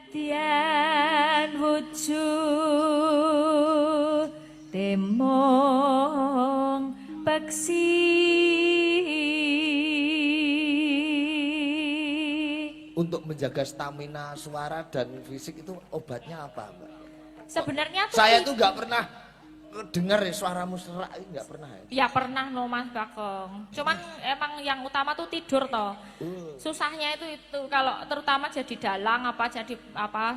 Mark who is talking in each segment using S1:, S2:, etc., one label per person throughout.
S1: Tian wujud temong peksi
S2: untuk menjaga stamina suara dan fisik itu obatnya apa, Mbak?
S1: sebenarnya tuh
S2: Saya tuh nggak pernah dengar ya suaramu serak, nggak pernah ya?
S1: ya pernah no Mas Bagong, cuman emang yang utama tuh tidur toh. Susahnya itu kalau terutama jadi dalang jadi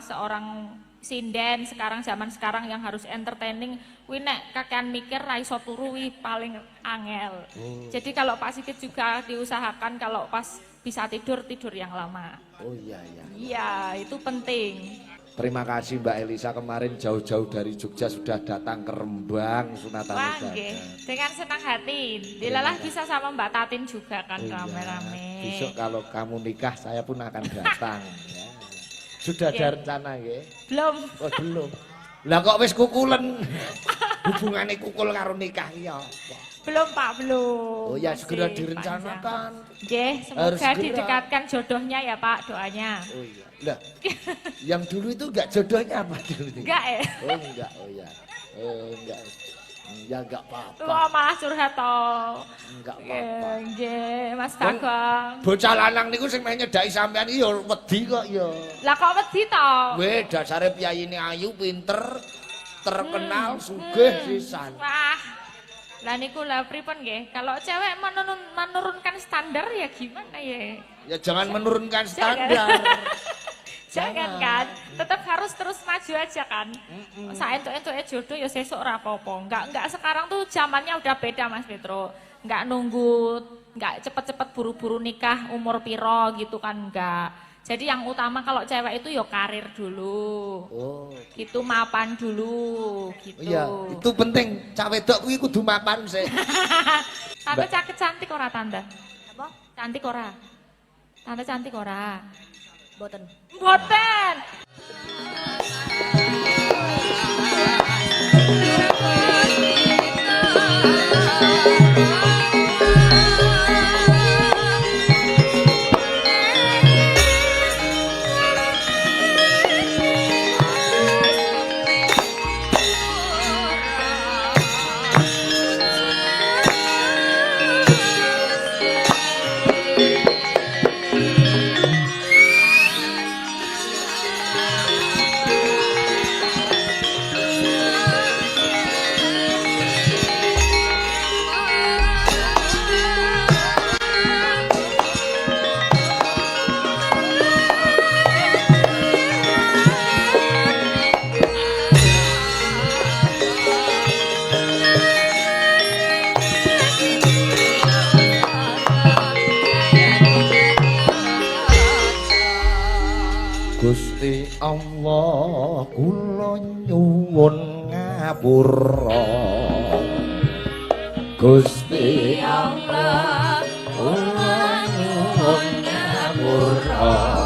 S1: seorang sinden zaman sekarang yang harus entertaining, kuwi nek kakean mikir ra iso turu paling angel. Jadi kalau Pak Sigit juga diusahakan kalau pas bisa tidur yang lama.
S2: Oh iya iya.
S1: Iya, itu penting.
S2: Terima kasih Mbak Elisa, kemarin jauh-jauh dari Jogja sudah datang ke Rembang Sunatan
S1: Wah,
S2: Usaha.
S1: dengan senang hati. Dilalah bisa sama Mbak Tatin juga kan rame-rame.
S2: Besok kalau kamu nikah saya pun akan datang. Ya. Sudah ada rencana ya?
S1: Belum.
S2: Oh, belum. Lah kok wis kukulen? Hubungannya kukul karo nikah ya.
S1: Belum Pak, belum.
S2: Oh ya,
S1: masih
S2: segera direncanakan.
S1: Nggih, semoga didekatkan jodohnya ya Pak, doanya.
S2: Oh iya. Lah, yang dulu itu enggak jodohnya apa dulu?
S1: Enggak ya?
S2: Oh enggak, oh ya. Oh enggak. Ya enggak apa-apa.
S1: Wah, malah curhat toh.
S2: Enggak apa-apa.
S1: Nggih, Mas Bagong.
S2: Bocah lanang niku sing meh nyedaki sampean iki ya wedi kok ya.
S1: Lah kok wedi to?
S2: Weh, dasare piyayine ayu, pinter, terkenal, sugih sisan.
S1: Wah. Lah niku lah pripun nggih? Kalau cewek menurunkan standar ya gimana ya?
S2: Ya jangan menurunkan standar.
S1: Jangan kan, tetap harus terus maju aja kan. Saentuk-entuke jodoh ya sesuk ora apa-apa. Enggak sekarang tuh zamannya udah beda Mas Petro. Enggak nunggu, enggak cepet-cepet buru-buru nikah umur piro gitu kan enggak. Jadi yang utama kalau cewek itu ya karir dulu.
S2: Oh.
S1: Gitu mapan dulu gitu.
S2: Iya, itu penting. Cah wedok kuwi kudu mapan sih.
S1: Tante cantik ora tante?
S3: Apa?
S1: Cantik ora? Tante cantik ora?
S3: Boten.
S1: Boten.
S2: Gusti Allah kula nyuwun ngapura. Gusti Allah kula nyuwun ngapura.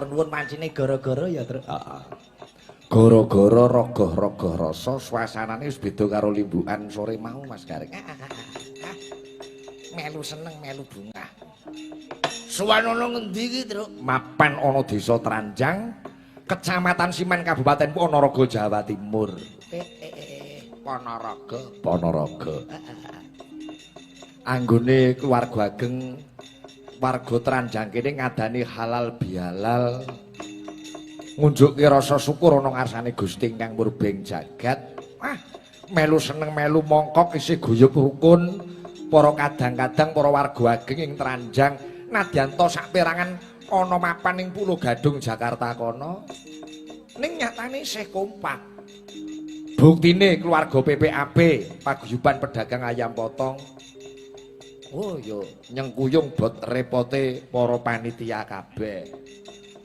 S2: matur nuwun pancine gara-gara ya, Tru. Heeh. Gara-gara rogoh-rogoh rasa suasanane wis beda karo limbukan sore mau Mas Gareng. Melu seneng melu bungah. Suwan ana ngendi iki, Tru? Mapan ana Desa Tranjang, Kecamatan Siman, Kabupaten Ponorogo, Jawa Timur. Ponorogo. Anggone keluarga ageng warga Tranjang kene ngadani halal bihalal. Ngunjukke rasa syukur ana ngarsane Gusti ingkang murbeng jagat. Melu seneng melu mongkok isih guyub rukun para kadang-kadang para warga ageng ing Tranjang nadyan to saperangan ana mapan ing Pulo Gadung Jakarta kono ning nyatane isih kompak. Buktine keluarga PPAB paguyuban pedagang ayam potong. Oh yo nyengkuyung bot repote para panitia kabeh.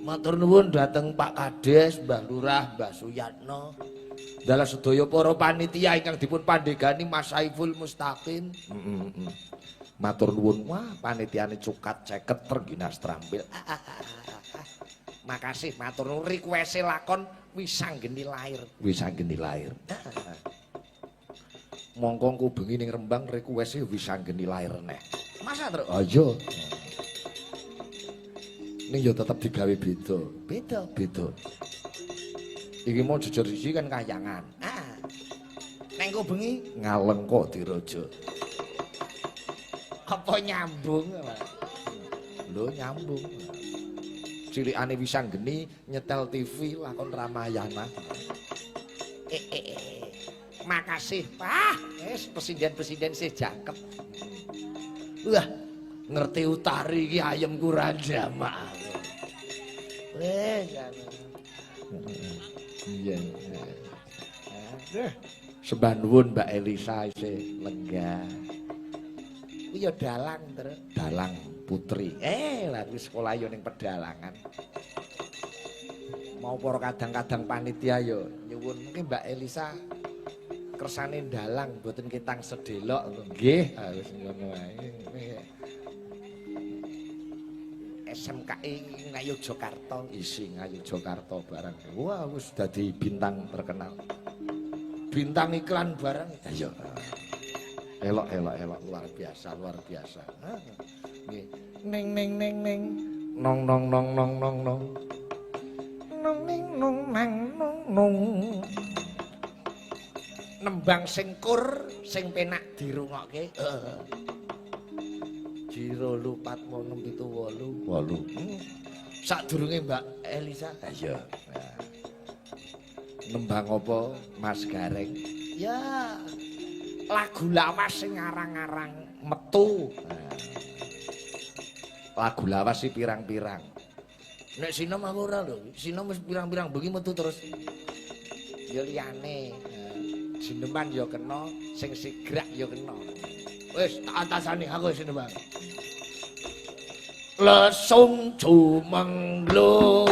S2: Matur nuwun dhateng Pak Kades, Mbah Lurah, Mbah Suyatno. Dalah sedaya para panitia ingkang dipun pandhegani Mas Saiful Mustaqim. Matur nuwun, wah panitiane cukat 50 terginas trampil. Makasih matur nuwun request lakon Wisanggeni Lair. Wisanggeni Lair. Mongko engko bengi ning Rembang request Wisanggeni Lair neh. Masa, Tru? Oh iya. Ning yo tetep digawe beda. Beda. Iki mau jujur siji kan kayangan. Ning engko bengi ngaleng kok diraja. Apa nyambung? Lho nyambung. Cilikane Wisanggeni nyetel TV lakon Ramayana. Makasih, Pak. Presiden-presiden sih jangkep. Wah, ngerti utari iki ayem kurang jamak. Iya. Sembah nuwun Mbak Elisa isih lenggah. Ku ya dalang, Tru. Dalang putri. Lah kuwi sekolah yo ning pedalangan. Mau para kadang-kadang panitia yo nyuwun mungkin Mbak Elisa kersane dalang mboten kitang sedelok nggih. Wis ngono wae. SMKI Ngayogyakarta isi Ngayogyakarta barang. Wah wis dadi bintang terkenal. Bintang iklan barang. Ayo. Elok luar biasa. Nggih. Ning nong nong nembang sing kur sing penak dirungokke. Jiro 45678. Sadurunge Mbak Elisa. Iya. Nembang apa Mas Gareng? Ya lagu lawas sing ngarang-ngarang metu. Lagu lawas sih pirang-pirang. Nek sinem aku ora lho. Sinem wis pirang-pirang bengi metu terus. Ya liyane. Sineman ya kena, sing sigrak ya kena. Wis tak antasani aku sineman. Lesung jumenglung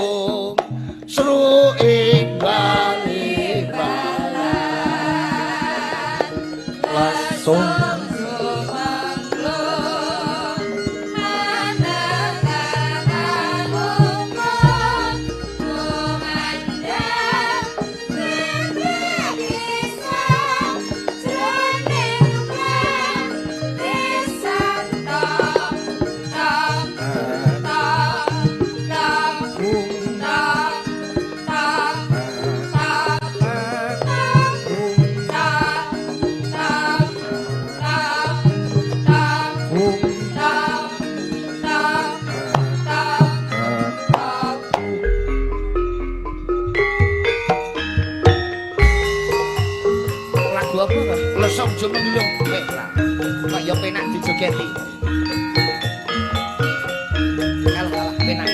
S2: sru ing bali-balan. Lesung lesung jumenglung weh lah. Kaya penak dijogeti. Kalah penak.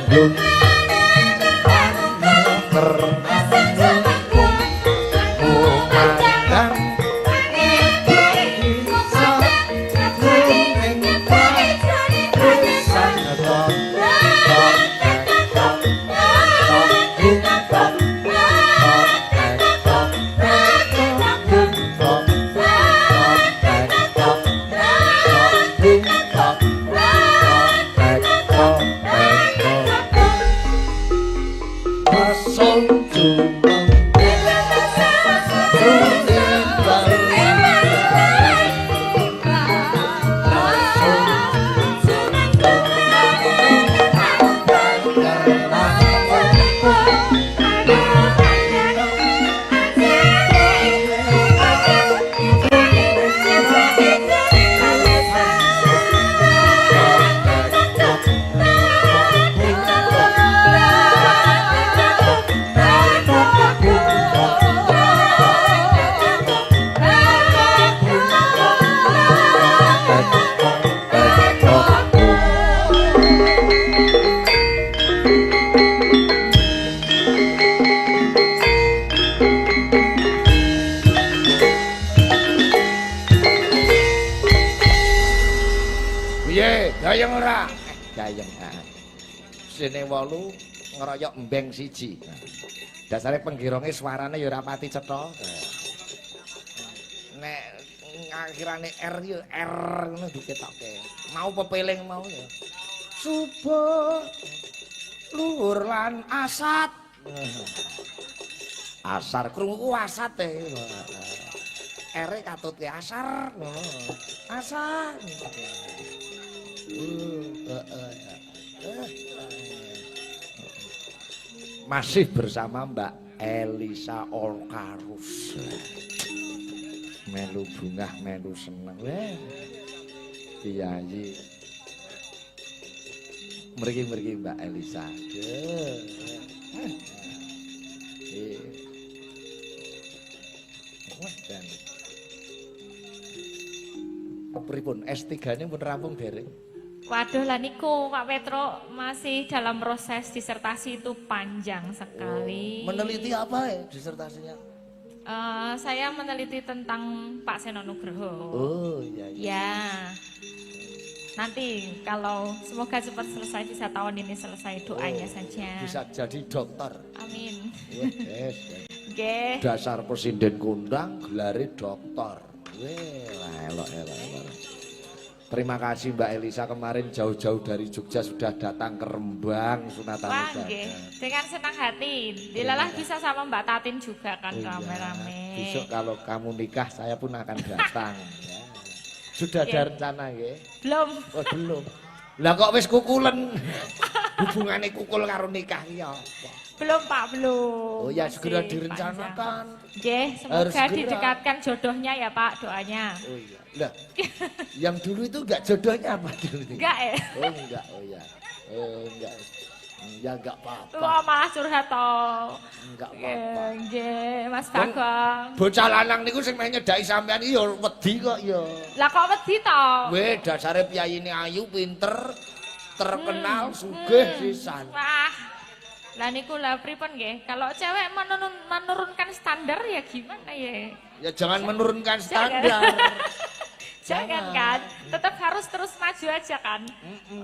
S2: blung terangku umandang bisa kuning parisan tok Gayeng ora? Gayeng. Sine 8 ngeroyok embeng siji. Dasare penggironge suarane ya ora pati cetha. Nek akhirane R ya R ngono diketokke. Mau pepeling mau ya. Subuh luhur lan asat. Asar krungu asat e. R-e katutke asar ngono. Asar. Masih bersama Mbak Elisa Olkarus. Melu bungah, melu seneng. Kiai. Mriki-mriki Mbak Elisa. Dan pripun S3-ne pun rampung dereng?
S1: Waduh lah niku Pak Petro masih dalam proses disertasi itu panjang sekali.
S2: Meneliti apa ya disertasinya?
S1: Saya meneliti tentang Pak Seno Nugroho.
S2: Oh iya.
S1: Ya. Nanti kalau semoga cepat selesai bisa tahun ini selesai doanya saja.
S2: Bisa jadi dokter.
S1: Amin.
S2: Yes.
S1: Nggih.
S2: Dasar presiden kondang gelare dokter. Elok. Terima kasih Mbak Elisa kemarin jauh-jauh dari Jogja sudah datang ke Rembang sunatan.
S1: Wah, dengan senang hati. Dilalah bisa sama Mbak Tatin juga kan rame-rame.
S2: Besok kalau kamu nikah saya pun akan datang. Ya. Sudah ada rencana nggih?
S1: Belum.
S2: Oh, belum. Lah kok wis kukulen? Hubungane kukul karo nikah ya.
S1: Belum Pak, belum.
S2: Oh ya
S1: masih
S2: segera direncanakan.
S1: Nggih, semoga didekatkan jodohnya ya Pak doanya.
S2: Oh iya. Lah, yang dulu itu enggak jodohnya apa dulu?
S1: Enggak ya?
S2: Oh enggak, oh ya. Oh enggak. Ya enggak apa-apa.
S1: Wah malah curhat toh.
S2: Enggak apa-apa.
S1: Nggih, Mas Bagong.
S2: Bocah lanang niku sing meh nyedaki sampean iki ya wedi kok ya.
S1: Lah kok wedi toh?
S2: Weh, dasare piyayine ayu, pinter, terkenal, sugih sisan.
S1: Wah. Lah niku lah pripun nggih? Kalau cewek menurunkan standar ya gimana ya?
S2: Ya jangan menurunkan standar.
S1: Jangan kan, tetap harus terus maju aja kan.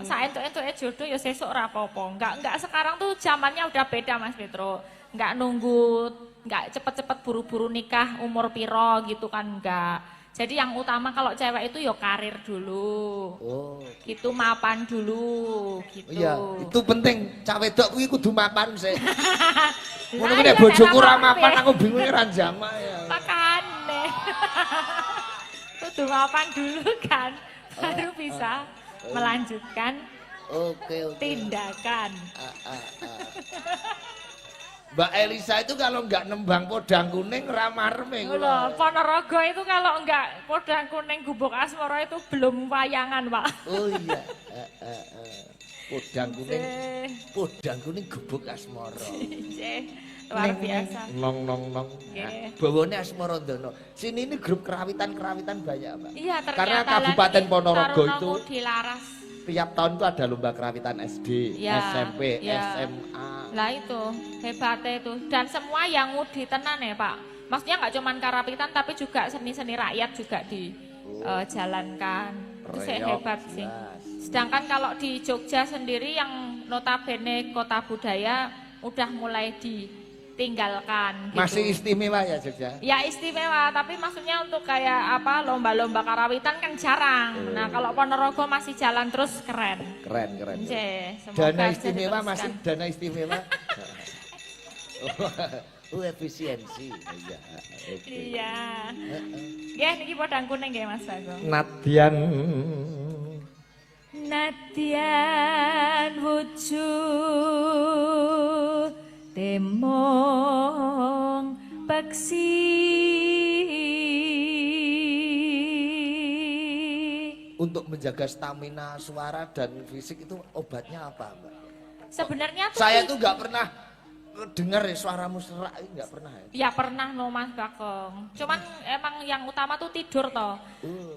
S1: Saentuk-entuke jodoh ya sesuk ora apa-apa. Enggak sekarang tuh zamannya udah beda Mas Petro. Enggak nunggu, enggak cepet-cepet buru-buru nikah umur piro gitu kan enggak. Jadi yang utama kalau cewek itu ya karir dulu.
S2: Oh.
S1: Gitu mapan dulu gitu.
S2: Iya, itu penting. Cah wedok kuwi kudu mapan sih. Ngono
S1: Lah,
S2: nek
S1: iya,
S2: bojoku
S1: nek
S2: ora
S1: mapan,
S2: mapan aku bingung ra jama ya.
S1: Makane. Kudu mapan dulu kan, baru bisa melanjutkan
S2: Oke.
S1: tindakan.
S2: Mbak Elisa itu kalau enggak nembang podang kuning ramarme
S1: Loh, Ponorogo itu kalau enggak podang kuning gubuk asmara itu belum wayangan, Pak.
S2: Oh iya. Podang kuning gubuk asmara.
S1: Luar biasa.
S2: Nong. Bawane asmara ndono. Sini ini grup kerawitan banyak, Mbak.
S1: Iya, ternyata
S2: karena Kabupaten Ponorogo itu
S1: dilaras.
S2: tiap tahun itu ada lomba kerawitan SD,
S1: Ya,
S2: SMP,
S1: ya.
S2: SMA.
S1: Lah itu hebatnya itu, dan semua yang ngudi tenan ya Pak. Maksudnya nggak cuma karawitan tapi juga seni-seni rakyat juga dijalankan. Itu saya
S2: Reok,
S1: hebat sih.
S2: jelas.
S1: Sedangkan kalau di Jogja sendiri yang notabene kota budaya udah mulai ditinggalkan. Gitu.
S2: Masih istimewa ya Jogja?
S1: Ya istimewa, tapi maksudnya untuk kayak apa lomba-lomba karawitan kan jarang. Nah kalau Ponorogo masih jalan terus keren.
S2: Keren, keren.
S1: Semoga
S2: Dana
S1: bisa
S2: istimewa
S1: diteruskan.
S2: masih dana istimewa. Efisiensi. Iya. Oke.
S1: Iya. Nggih niki podang kuning nggih Mas Bagong. Nadyan wujud temong peksi.
S2: Untuk menjaga stamina suara dan fisik itu obatnya apa, Mbak?
S1: Sebenarnya tuh
S2: Saya tuh nggak pernah dengar ya suaramu serak, nggak pernah ya.
S1: ya pernah no Mas Bagong. Cuman emang yang utama tuh tidur toh.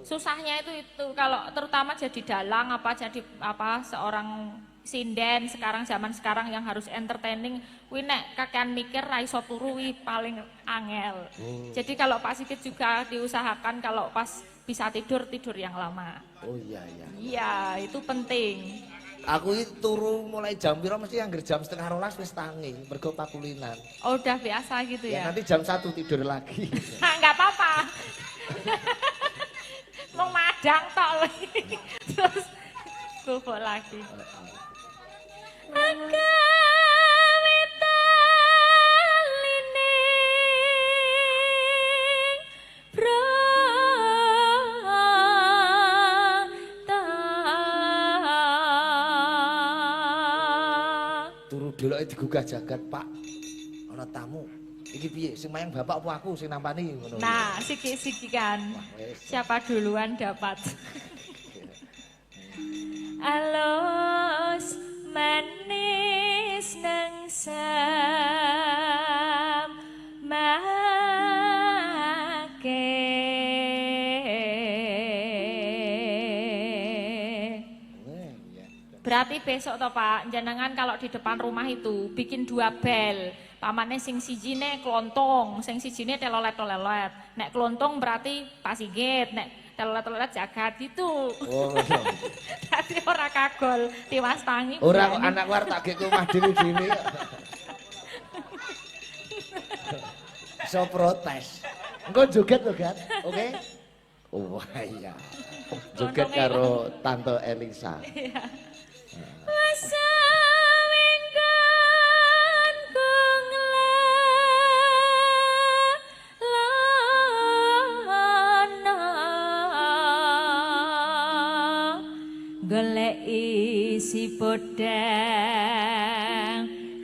S1: Susahnya itu kalau terutama jadi dalang apa jadi apa seorang sinden zaman sekarang yang harus entertaining kuwi nek kakean mikir ra iso turu paling angel. Jadi kalau Pak Sigit juga diusahakan kalau pas bisa tidur yang lama.
S2: Oh iya iya.
S1: Iya, itu penting.
S2: Aku itu turu mulai jam piro mesti angger jam 11:30 wis tangi, mergo pakulinan.
S1: Oh, udah biasa gitu
S2: Ya
S1: ya.
S2: nanti jam 1 tidur lagi.
S1: Nah, enggak apa-apa. Mau madang tok. Terus bubuk lagi. Agawe taline
S2: Turu deloke digugah jagat, Pak. Ana tamu. Iki piye? Sing mayang bapak apa aku sing nampani ngono.
S1: Nah, siki-siki kan.
S2: Wes.
S1: Siapa duluan dapat. Alos manis nang Berarti besok toh Pak, jenengan kalau di depan rumah itu bikin 2 bel. Pamane sing sijine klontong, sing sijine telolet-telolet. Nek klontong berarti Pak Sigit, nek telolet-telolet jagat itu.
S2: Oh, iya.
S1: Dadi ora kagol tiwas tangi.
S2: Ora kok anak war tak gek omah dhewe-dhewe. So protes. Engko joget lho, Gat. Oke? Oh iya. Joget karo Tante Elisa.
S1: Masa wingkon kong lana golek isi podang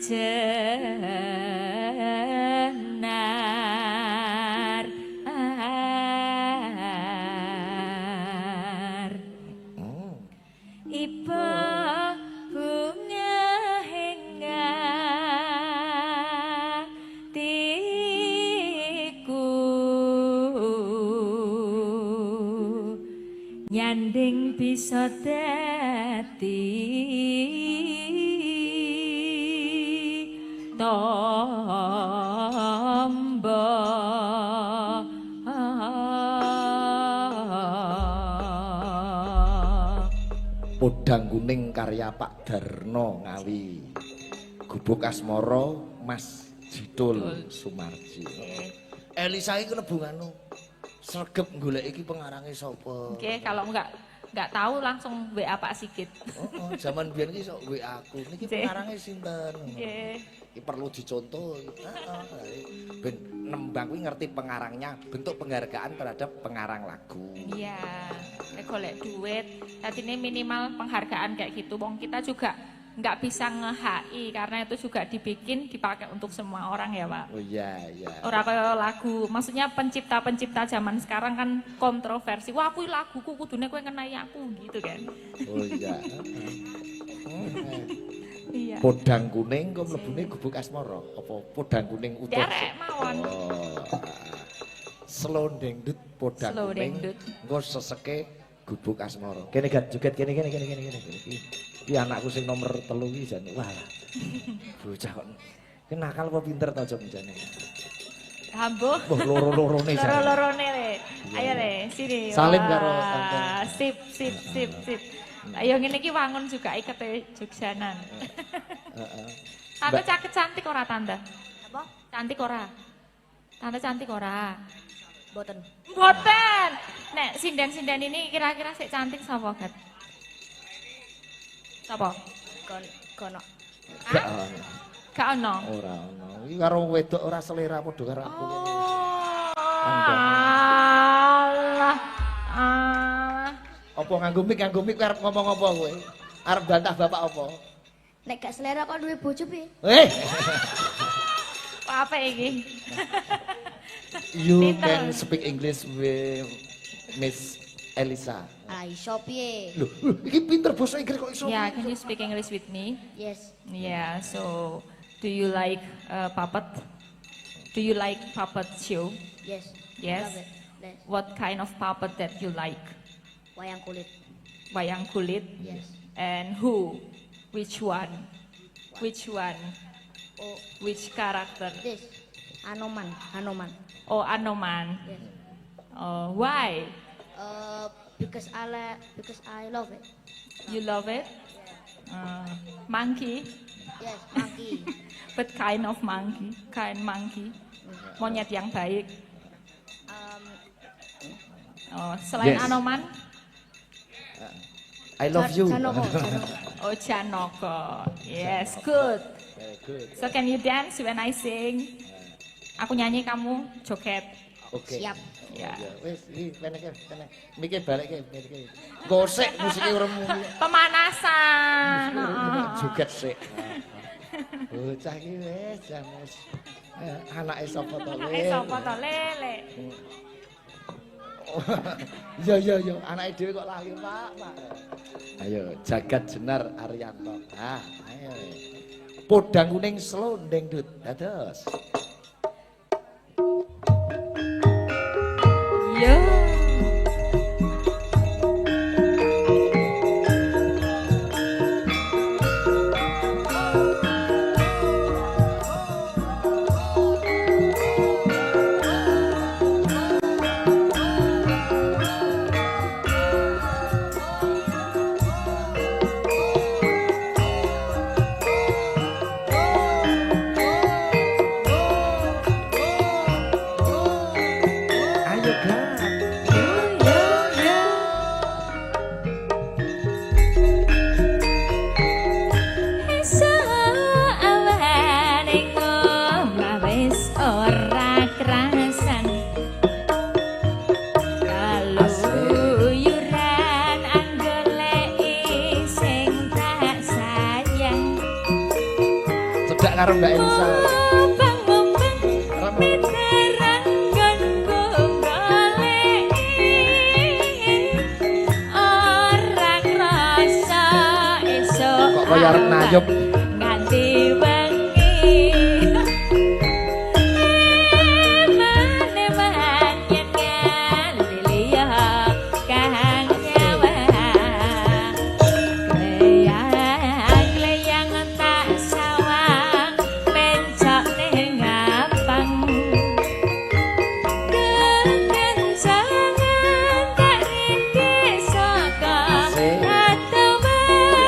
S1: jenar iba bunga hingatiku nyanding bisa dadi tombo
S2: Podang Kuning karya Pak Darno Ngawi. Gubuk Asmara Mas Jidul Sumarji. Elisa iki klebu anu sregep golek iki pengarange sapa?
S1: Oke, kalau nggak tahu langsung WA Pak Sigit.
S2: Oh, zaman biyen iki sok WA aku. Niki pengarange sinten?
S1: Oke.
S2: Iki perlu dicontoh. Heeh. Ben nembang kuwi ngerti pengarangnya, bentuk penghargaan terhadap pengarang lagu.
S1: Iya, nek golek duit, tadinya minimal penghargaan kayak gitu. Wong kita juga nggak bisa nge-HI karena itu juga dipakai untuk semua orang ya Pak.
S2: Oh iya, iya.
S1: Ora kaya lagu, maksudnya pencipta-pencipta zaman sekarang kan kontroversi. Wah, aku laguku kudune kowe ngenai aku gitu kan.
S2: Oh iya.
S1: Iya.
S2: Podang Kuning kok mlebune Gubuk Asmara apa Podang Kuning utuh?
S1: Derek mawon.
S2: Oh. Slow dangdut Podang
S1: Slow
S2: Kuning.
S1: dangdut.
S2: Engko seseke Gubuk asmara. Kene Gat, joget kene. Iki anakku sing nomor 3 iki jan. Wah. Bocah kok. Ki nakal apa pinter ta aja menjane.
S1: Hambuh.
S2: Wah, loro-lorone jan.
S1: Loro-lorone le. Ayo le, sini.
S2: Salim
S1: Wah,
S2: karo tante.
S1: Sip. Ayo ngene iki wangun juga ikete Jogjanan.
S2: Heeh.
S1: Tante cantik ora tante?
S3: Apa?
S1: Cantik ora? Tante cantik ora?
S3: Boten.
S1: Boten. Nek sinden-sinden ini kira-kira sik cantik sapa, Gat? Sapa?
S3: Kono.
S2: Gak ono.
S1: Gak ono.
S2: Ora ono. Iki karo wedok ora selera padha karo aku kene.
S1: Allah.
S2: Apa nganggo mik arep ngomong apa kowe? Arep bantah bapak apa?
S3: Nek gak selera kok duwe bojo piye?
S1: Apa iki?
S2: You
S1: Pinter.
S2: can speak English with Miss Elisa.
S3: Ah, iso piye?
S2: Loh, iki pinter bahasa Inggris kok iso.
S1: Yeah, can you speak English with me?
S3: Yes.
S1: Yeah, so do you like puppet? Do you like puppet show?
S3: Yes.
S1: Yes.
S3: Love it. Yes.
S1: What kind of puppet that you like?
S3: Wayang kulit.
S1: Wayang kulit?
S3: Yes.
S1: And who? Which one? Which one?
S3: Oh,
S1: Which character?
S3: this. Hanoman.
S1: Oh, Anoman.
S3: Yes.
S1: Oh, why?
S3: Because I love it.
S1: You love it? Monkey?
S3: Yes, monkey.
S1: But kind of monkey? Kind monkey? Monyet yang baik? Oh, selain
S2: Yes.
S1: Anoman?
S2: I love you.
S3: Janoko.
S1: Oh, Janoko. Yes, good.
S2: Good.
S1: So can you dance when I sing? Aku nyanyi, kamu joget.
S2: Oke.
S3: Siap.
S1: Ya.
S2: Ya, wis iki kene. Mikir balik iki. Gosek musike uremu.
S1: Pemanasan.
S2: Joget sik. Bocah iki wis jam wis. Anake sapa to?
S1: Sapa to lele?
S2: Iya, anake dhewe kok lali, Pak. Ayo, Jagat Jenar Ariyanto. Ayo. Podang kuning slondeng dut. Dados.
S1: Yo.
S2: Ayo, Kak. Cedak karo Mbak Elisa. Kok kaya arep nayup.
S1: Nganti wengi mane yen liliya kang nyawa leyang tak sawang mencok ning abang kencangan tak riki saka atuman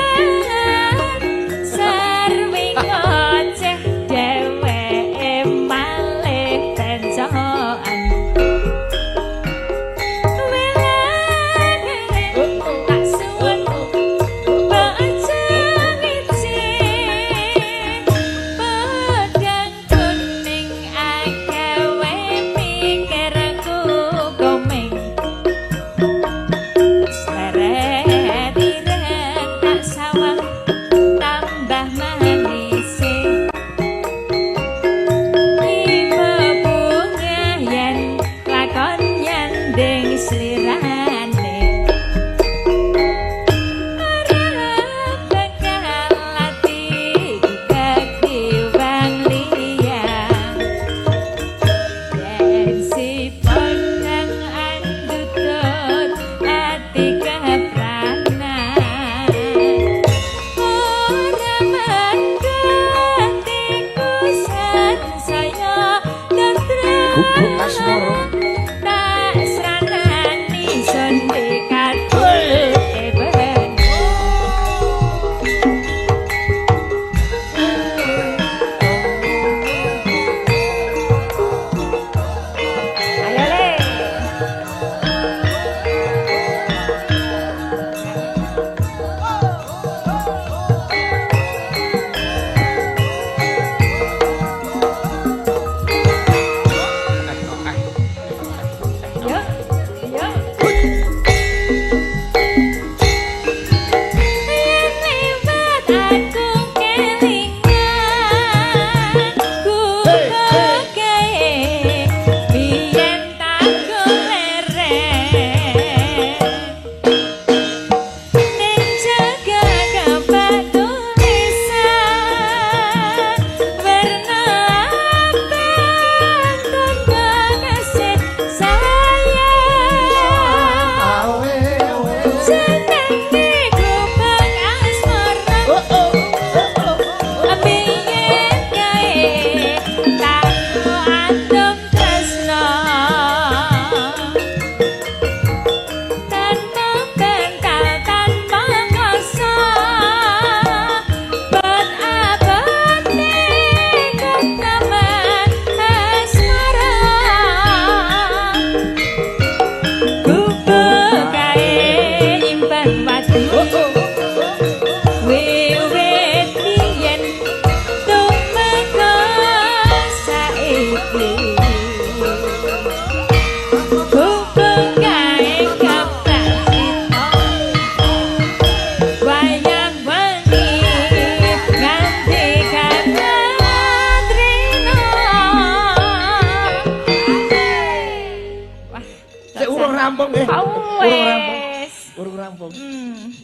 S1: Wes.
S2: Urung rampung.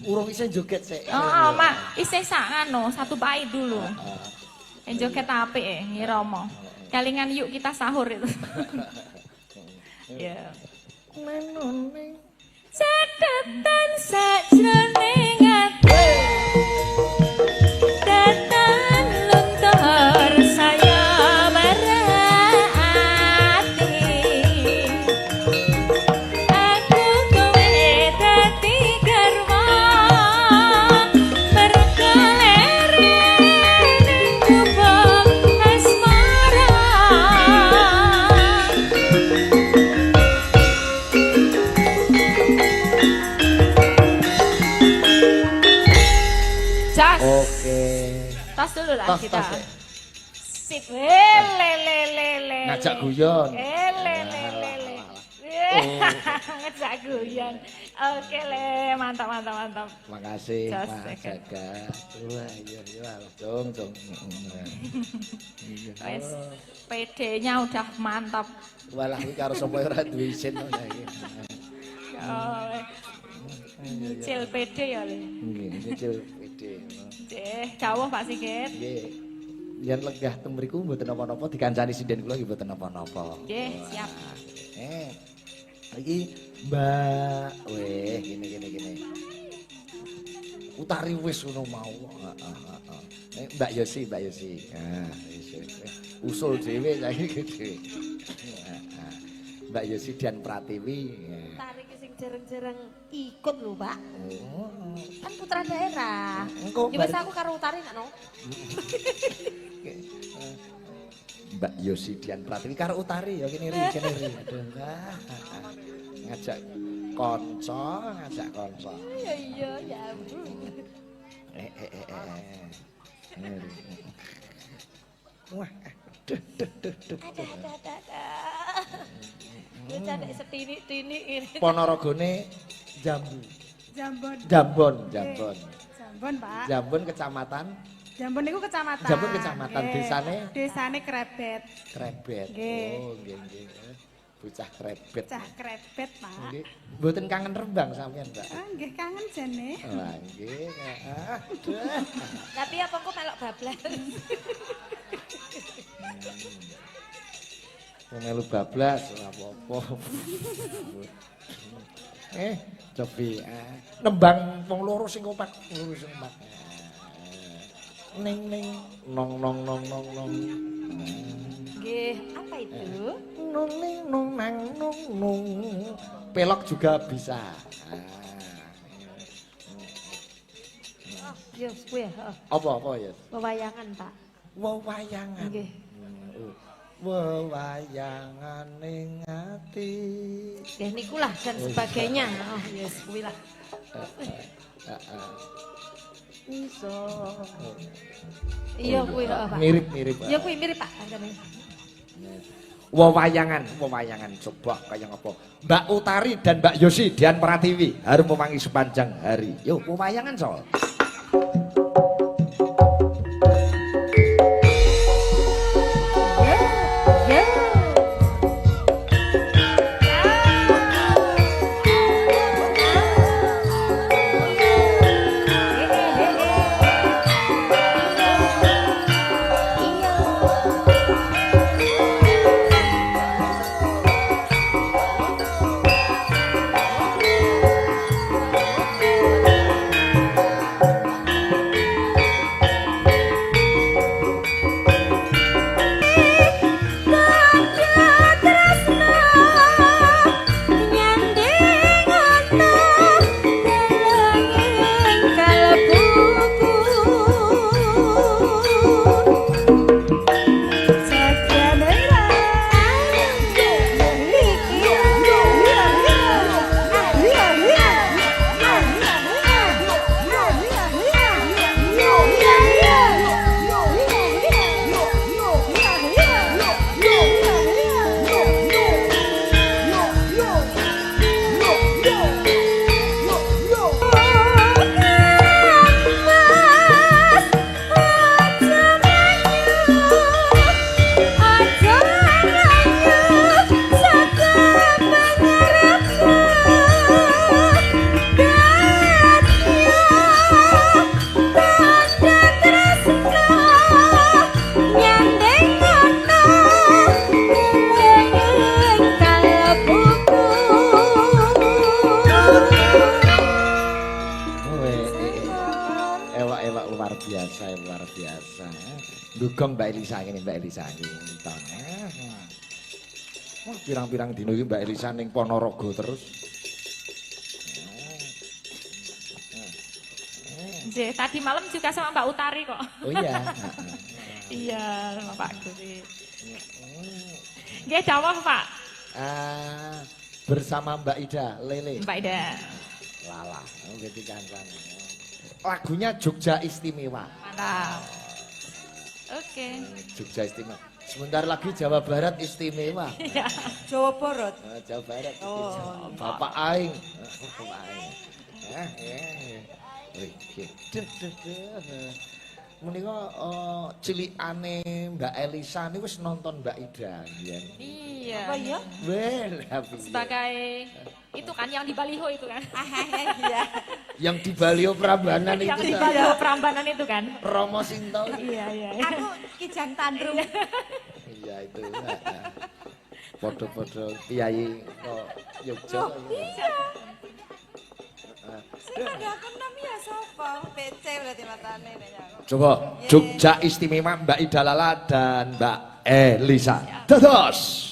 S2: Urung isih joget sik.
S1: Oh, Mak, isih sak anu, satu bait dulu. Joget apik Ngiromo. Kalingan yuk kita sahur itu. Ya.
S2: Menone
S1: Catatan sajroning ati. Datan luntur saya merati. Aku kowe dadi garwa berkelere ning gubuk asmara. Jas.
S2: Oke.
S1: Tas dulu lah
S2: Tas,
S1: kita.
S2: tas, ya.
S1: Sip. Lele.
S2: Ngajak guyon.
S1: Lele. Ngajak guyon. Oke le, mantap.
S2: Makasih
S1: Jas,
S2: Mas
S1: oke.
S2: Jagat. Wah, iya, dong.
S1: Wes, PD-nya udah mantap.
S2: Walah iki karo sapa ora duwe isin ngono iki.
S1: Oh, nyicil PD ya le.
S2: Nggih, nyicil PD.
S1: Jauh Pak Sigit.
S2: Nggih. Yen lenggah teng mriku mboten napa-napa dikancani sinden kula nggih mboten napa-napa.
S1: Nggih, siap.
S2: Iki Mbak, weh gini. Utari wis ngono mau. Heeh. Mbak Yosi. Nah, usul dhewe saiki dhewe. Mbak Yosi dan Pratiwi.
S3: Tarik sing jereng-jereng ikut lho, Pak.
S2: Oh.
S3: Kan putra daerah.
S2: Engko
S3: Ya wis aku karo Utari nek no.
S2: Mbak Yosi Dian Pratiwi karo Utari ya kene ri. Aduh, Mbak. Ngajak kanca.
S3: Iya, ya ampun.
S2: Wah,
S3: Ada. Bocah nek setinik-tinik ini.
S2: Ponorogone Jambu.
S4: Jambon.
S2: Jambon.
S4: Jambon, Pak.
S2: Jambon kecamatan.
S4: Jambon niku kecamatan.
S2: Jambon kecamatan,
S4: Nggih.
S2: desane?
S4: Desane Krebet.
S2: Krebet.
S4: Nggih.
S2: Oh, nggih. Bocah Krebet.
S4: Cah Krebet, Pak.
S2: Nggih. Mboten kangen Rembang sampean, Mbak.
S4: Ah, nggih kangen jane.
S2: Wah, nggih.
S3: Tapi apa kok melok bablas?
S2: Melu bablas ora apa-apa. Cobi. Nembang wong loro sing kompak, Ning nong.
S3: Nggih, apa itu?
S2: Nung nung. Pelok juga bisa.
S3: Yo, kuwi heeh.
S2: Apa ya?
S3: Wewayangan, Pak.
S2: Wewayangan.
S3: Nggih.
S2: Wewayangan ning ati.
S3: Nggih niku lah dan sebagainya. Oh, yes, kuwi lah.
S2: Iso.
S3: Iya kuwi heeh, Pak.
S2: Mirip-mirip.
S3: Iya kuwi mirip, Pak. Kancane.
S2: Wewayangan coba kaya ngapa? Mbak Utari dan Mbak Yosi Dian Pratiwi harum memangi sepanjang hari. Yo, wewayangan Sol. Pak luar biasa, luar biasa. Dugong Mbak Elisa ini, Mbak Elisa ini. Wah, pirang-pirang dino iki Mbak Elisa ning Ponorogo terus.
S1: Tadi malam juga sama Mbak Utari kok.
S2: Oh iya.
S1: Iya, sama Pak Gusti. Nggih dawuh, Pak.
S2: Bersama Mbak Ida Lele.
S1: Mbak Ida.
S2: Lala, ngerti kancan. Lagunya Jogja Istimewa.
S1: Mantap. Oke.
S2: Jogja Istimewa. Sebentar lagi Jawa Barat istimewa.
S1: Iya.
S3: Jawa Barat.
S2: Jawa Barat.
S3: Oh.
S2: Bapak Aing. Bapak Aing. Menika cilikane Mbak Elisa niku wis nonton Mbak Ida mbiyen.
S1: Iya.
S3: Apa ya?
S2: Well,
S1: Sebagai itu kan yang di baliho itu kan.
S3: Iya.
S2: yang di Balio Prambanan
S1: Yang
S2: itu
S1: di
S2: kan.
S1: baliho Prambanan itu kan.
S2: Romo Sinto.
S1: Iya, iya.
S3: Aku Kijang Tandrum.
S2: Iya itu. Podo-podo kiai kok Yogyo.
S3: Aku nam ya sapa? PC berarti matane nek.
S2: Coba Jogja Istimewa Mbak Ida Lala dan Mbak Elisa. Dados.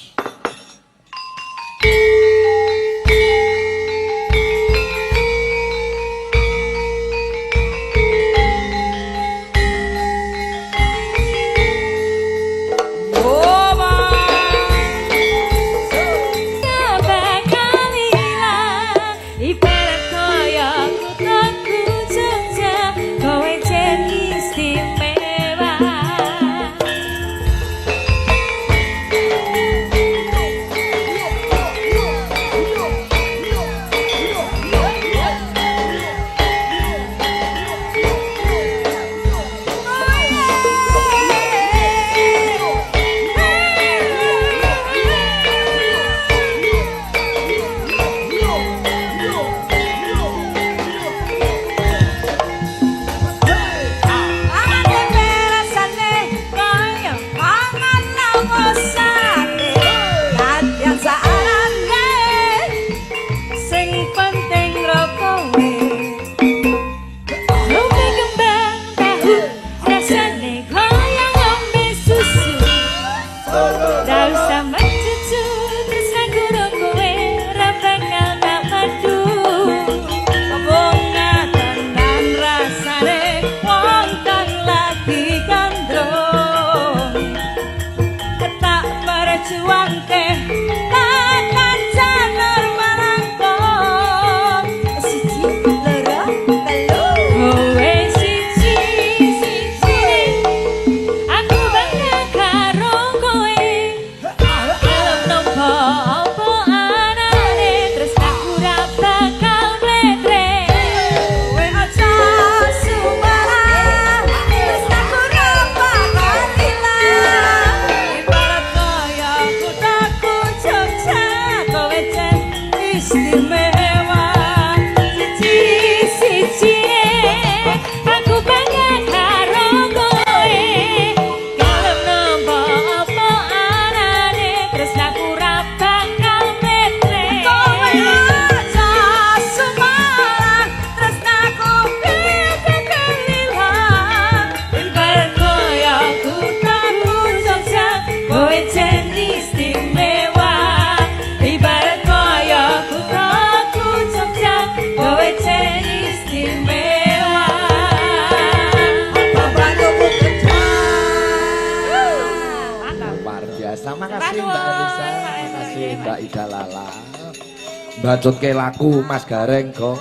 S2: Bacutke laku Mas Gareng gong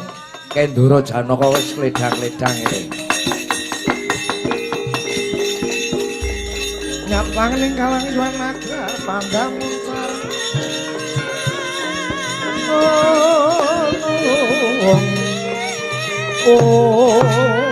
S2: Kendoro Janaka wis ledang-ledang ini. Nyapang ning kalang yuan naga pandang muncar. Oh, oh, oh.